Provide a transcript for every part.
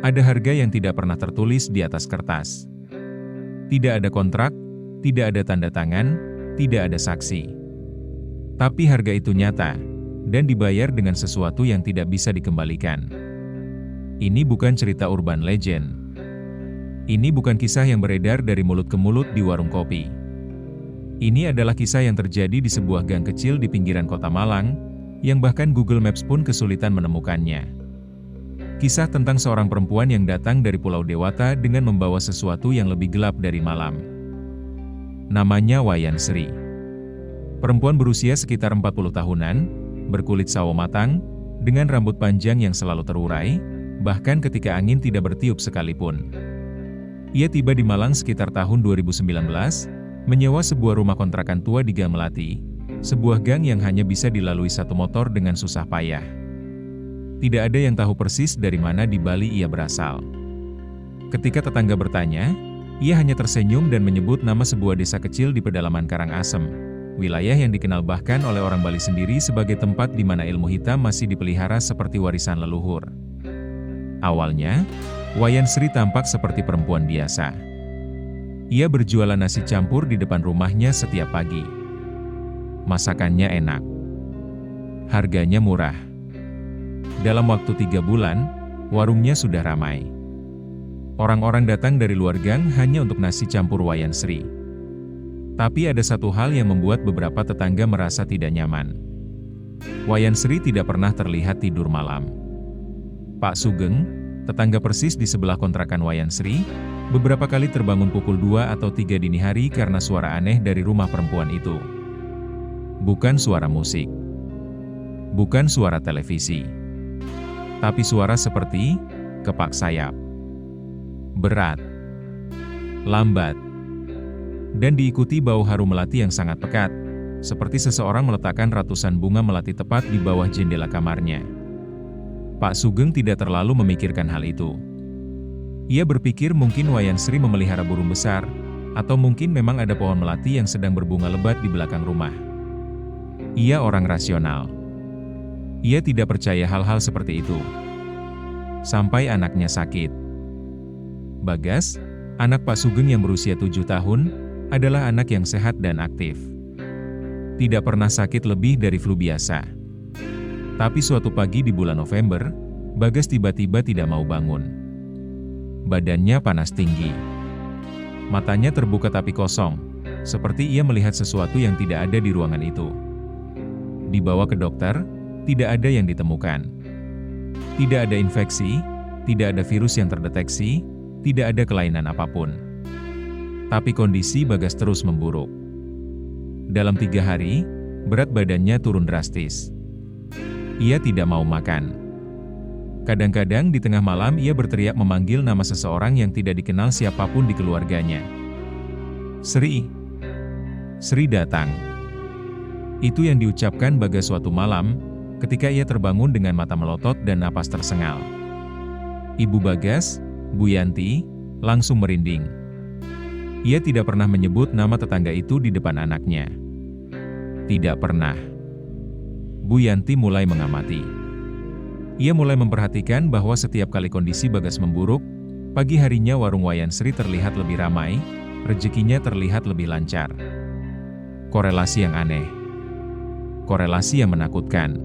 Ada harga yang tidak pernah tertulis di atas kertas. Tidak ada kontrak, tidak ada tanda tangan, tidak ada saksi. Tapi harga itu nyata, dan dibayar dengan sesuatu yang tidak bisa dikembalikan. Ini bukan cerita urban legend. Ini bukan kisah yang beredar dari mulut ke mulut di warung kopi. Ini adalah kisah yang terjadi di sebuah gang kecil di pinggiran kota Malang, yang bahkan Google Maps pun kesulitan menemukannya. Kisah tentang seorang perempuan yang datang dari Pulau Dewata dengan membawa sesuatu yang lebih gelap dari malam. Namanya Wayan Sri. Perempuan berusia sekitar 40 tahunan, berkulit sawo matang, dengan rambut panjang yang selalu terurai, bahkan ketika angin tidak bertiup sekalipun. Ia tiba di Malang sekitar tahun 2019, menyewa sebuah rumah kontrakan tua di Gang Melati, sebuah gang yang hanya bisa dilalui satu motor dengan susah payah. Tidak ada yang tahu persis dari mana di Bali ia berasal. Ketika tetangga bertanya, ia hanya tersenyum dan menyebut nama sebuah desa kecil di pedalaman Karangasem, wilayah yang dikenal bahkan oleh orang Bali sendiri sebagai tempat di mana ilmu hitam masih dipelihara seperti warisan leluhur. Awalnya, Wayan Sri tampak seperti perempuan biasa. Ia berjualan nasi campur di depan rumahnya setiap pagi. Masakannya enak. Harganya murah. Dalam waktu 3 bulan, warungnya sudah ramai. Orang-orang datang dari luar gang hanya untuk nasi campur Wayan Sri. Tapi ada satu hal yang membuat beberapa tetangga merasa tidak nyaman. Wayan Sri tidak pernah terlihat tidur malam. Pak Sugeng, tetangga persis di sebelah kontrakan Wayan Sri, beberapa kali terbangun pukul 2 atau 3 dini hari karena suara aneh dari rumah perempuan itu. Bukan suara musik. Bukan suara televisi. Tapi suara seperti kepak sayap. Berat. Lambat. Dan diikuti bau harum melati yang sangat pekat, seperti seseorang meletakkan ratusan bunga melati tepat di bawah jendela kamarnya. Pak Sugeng tidak terlalu memikirkan hal itu. Ia berpikir mungkin Wayan Sri memelihara burung besar, atau mungkin memang ada pohon melati yang sedang berbunga lebat di belakang rumah. Ia orang rasional. Ia tidak percaya hal-hal seperti itu. Sampai anaknya sakit. Bagas, anak Pak Sugeng yang berusia 7 tahun, adalah anak yang sehat dan aktif. Tidak pernah sakit lebih dari flu biasa. Tapi suatu pagi di bulan November, Bagas tiba-tiba tidak mau bangun. Badannya panas tinggi. Matanya terbuka tapi kosong, seperti ia melihat sesuatu yang tidak ada di ruangan itu. Dibawa ke dokter, tidak ada yang ditemukan. Tidak ada infeksi, tidak ada virus yang terdeteksi, tidak ada kelainan apapun. Tapi kondisi Bagas terus memburuk. Dalam 3 hari, berat badannya turun drastis. Ia tidak mau makan. Kadang-kadang di tengah malam ia berteriak memanggil nama seseorang yang tidak dikenal siapapun di keluarganya. Sri. Sri datang. Itu yang diucapkan Bagas suatu malam, ketika ia terbangun dengan mata melotot dan napas tersengal. Ibu Bagas, Bu Yanti, langsung merinding. Ia tidak pernah menyebut nama tetangga itu di depan anaknya. Tidak pernah. Bu Yanti mulai mengamati. Ia mulai memperhatikan bahwa setiap kali kondisi Bagas memburuk, pagi harinya warung Wayan Sri terlihat lebih ramai, rezekinya terlihat lebih lancar. Korelasi yang aneh. Korelasi yang menakutkan.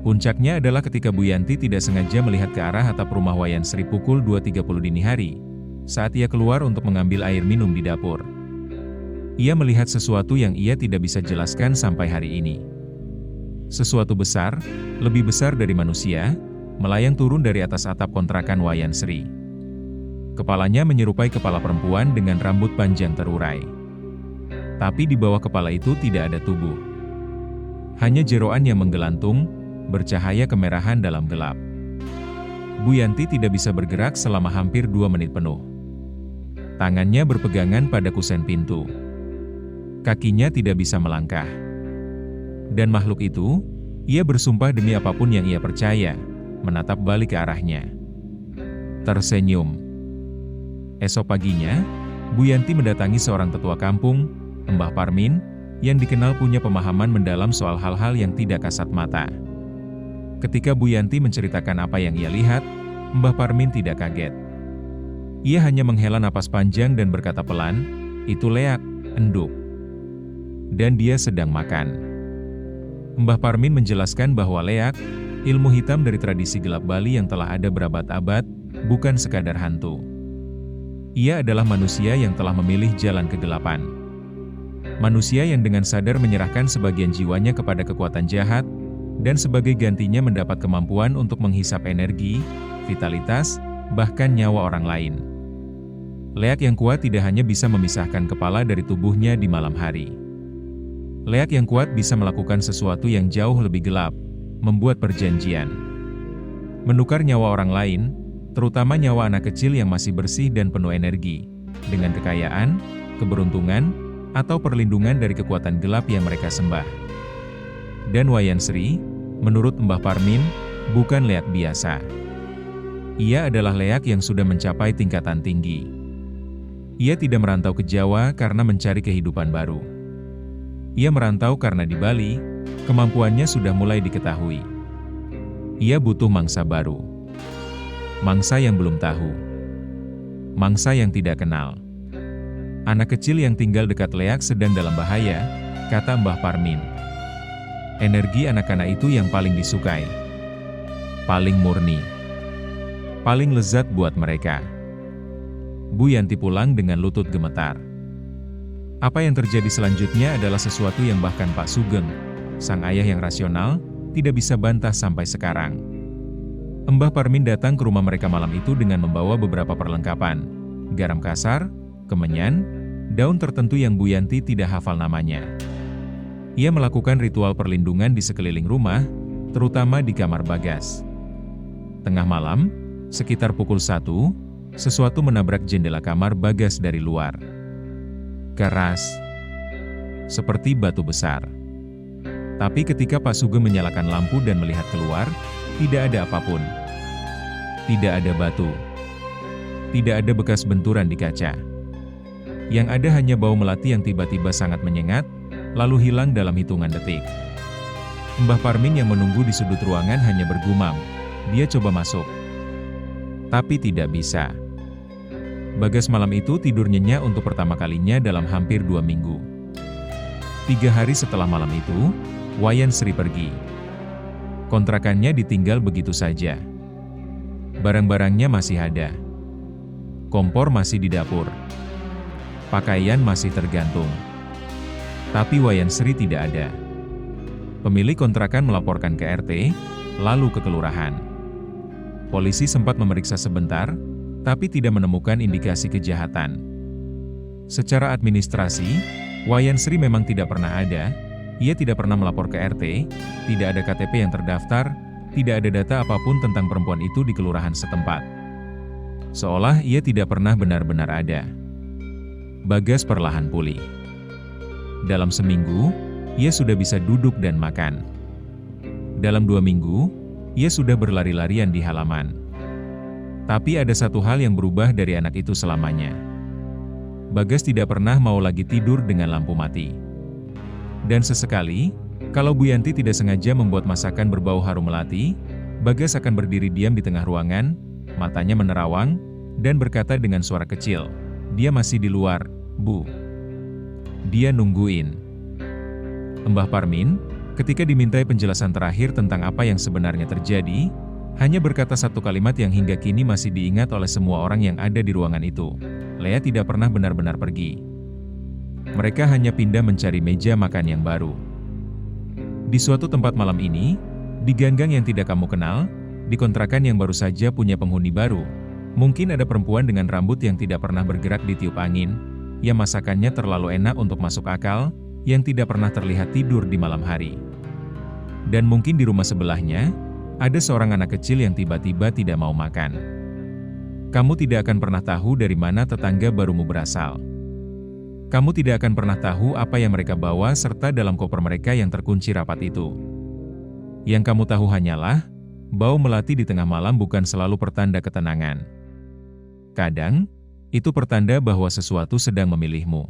Puncaknya adalah ketika Bu Yanti tidak sengaja melihat ke arah atap rumah Wayan Sri pukul 2.30 dini hari, saat ia keluar untuk mengambil air minum di dapur. Ia melihat sesuatu yang ia tidak bisa jelaskan sampai hari ini. Sesuatu besar, lebih besar dari manusia, melayang turun dari atas atap kontrakan Wayan Sri. Kepalanya menyerupai kepala perempuan dengan rambut panjang terurai. Tapi di bawah kepala itu tidak ada tubuh. Hanya jeroan yang menggelantung, bercahaya kemerahan dalam gelap. Bu Yanti tidak bisa bergerak selama hampir 2 menit penuh. Tangannya berpegangan pada kusen pintu. Kakinya tidak bisa melangkah. Dan makhluk itu, ia bersumpah demi apapun yang ia percaya, menatap balik ke arahnya. Tersenyum. Esok paginya, Bu Yanti mendatangi seorang tetua kampung, Mbah Parmin, yang dikenal punya pemahaman mendalam soal hal-hal yang tidak kasat mata. Ketika Bu Yanti menceritakan apa yang ia lihat, Mbah Parmin tidak kaget. Ia hanya menghela napas panjang dan berkata pelan, "Itu Leak, enduk. Dan dia sedang makan." Mbah Parmin menjelaskan bahwa Leak, ilmu hitam dari tradisi gelap Bali yang telah ada berabad-abad, bukan sekadar hantu. Ia adalah manusia yang telah memilih jalan kegelapan. Manusia yang dengan sadar menyerahkan sebagian jiwanya kepada kekuatan jahat, dan sebagai gantinya mendapat kemampuan untuk menghisap energi, vitalitas, bahkan nyawa orang lain. Leak yang kuat tidak hanya bisa memisahkan kepala dari tubuhnya di malam hari. Leak yang kuat bisa melakukan sesuatu yang jauh lebih gelap, membuat perjanjian. Menukar nyawa orang lain, terutama nyawa anak kecil yang masih bersih dan penuh energi, dengan kekayaan, keberuntungan, atau perlindungan dari kekuatan gelap yang mereka sembah. Dan Wayan Sri, menurut Mbah Parmin, bukan Leak biasa. Ia adalah Leak yang sudah mencapai tingkatan tinggi. Ia tidak merantau ke Jawa karena mencari kehidupan baru. Ia merantau karena di Bali, kemampuannya sudah mulai diketahui. Ia butuh mangsa baru. Mangsa yang belum tahu. Mangsa yang tidak kenal. Anak kecil yang tinggal dekat Leak sedang dalam bahaya, kata Mbah Parmin. Energi anak-anak itu yang paling disukai. Paling murni. Paling lezat buat mereka. Bu Yanti pulang dengan lutut gemetar. Apa yang terjadi selanjutnya adalah sesuatu yang bahkan Pak Sugeng, sang ayah yang rasional, tidak bisa bantah sampai sekarang. Mbah Parmin datang ke rumah mereka malam itu dengan membawa beberapa perlengkapan, garam kasar, kemenyan, daun tertentu yang Bu Yanti tidak hafal namanya. Ia melakukan ritual perlindungan di sekeliling rumah, terutama di kamar Bagas. Tengah malam, sekitar pukul 1, sesuatu menabrak jendela kamar Bagas dari luar. Keras, seperti batu besar. Tapi ketika Pak Sugeng menyalakan lampu dan melihat keluar, tidak ada apapun. Tidak ada batu. Tidak ada bekas benturan di kaca. Yang ada hanya bau melati yang tiba-tiba sangat menyengat, lalu hilang dalam hitungan detik. Mbah Parmin yang menunggu di sudut ruangan hanya bergumam. Dia coba masuk. Tapi tidak bisa. Bagas malam itu tidur nyenyak untuk pertama kalinya dalam hampir 2 minggu. 3 hari setelah malam itu, Wayan Sri pergi. Kontrakannya ditinggal begitu saja. Barang-barangnya masih ada. Kompor masih di dapur. Pakaian masih tergantung. Tapi Wayan Sri tidak ada. Pemilik kontrakan melaporkan ke RT, lalu ke kelurahan. Polisi sempat memeriksa sebentar, tapi tidak menemukan indikasi kejahatan. Secara administrasi, Wayan Sri memang tidak pernah ada. Ia tidak pernah melapor ke RT, tidak ada KTP yang terdaftar, tidak ada data apapun tentang perempuan itu di kelurahan setempat. Seolah ia tidak pernah benar-benar ada. Bagas perlahan pulih. Dalam seminggu, ia sudah bisa duduk dan makan. Dalam 2 minggu, ia sudah berlari-larian di halaman. Tapi ada satu hal yang berubah dari anak itu selamanya. Bagas tidak pernah mau lagi tidur dengan lampu mati. Dan sesekali, kalau Bu Yanti tidak sengaja membuat masakan berbau harum melati, Bagas akan berdiri diam di tengah ruangan, matanya menerawang, dan berkata dengan suara kecil, "Dia masih di luar, Bu. Dia nungguin." Mbah Parmin, ketika dimintai penjelasan terakhir tentang apa yang sebenarnya terjadi, hanya berkata satu kalimat yang hingga kini masih diingat oleh semua orang yang ada di ruangan itu. Lea tidak pernah benar-benar pergi. Mereka hanya pindah mencari meja makan yang baru. Di suatu tempat malam ini, di ganggang yang tidak kamu kenal, di kontrakan yang baru saja punya penghuni baru, mungkin ada perempuan dengan rambut yang tidak pernah bergerak ditiup angin, yang masakannya terlalu enak untuk masuk akal, yang tidak pernah terlihat tidur di malam hari. Dan mungkin di rumah sebelahnya, ada seorang anak kecil yang tiba-tiba tidak mau makan. Kamu tidak akan pernah tahu dari mana tetangga barumu berasal. Kamu tidak akan pernah tahu apa yang mereka bawa serta dalam koper mereka yang terkunci rapat itu. Yang kamu tahu hanyalah, bau melati di tengah malam bukan selalu pertanda ketenangan. Kadang, itu pertanda bahwa sesuatu sedang memilihmu.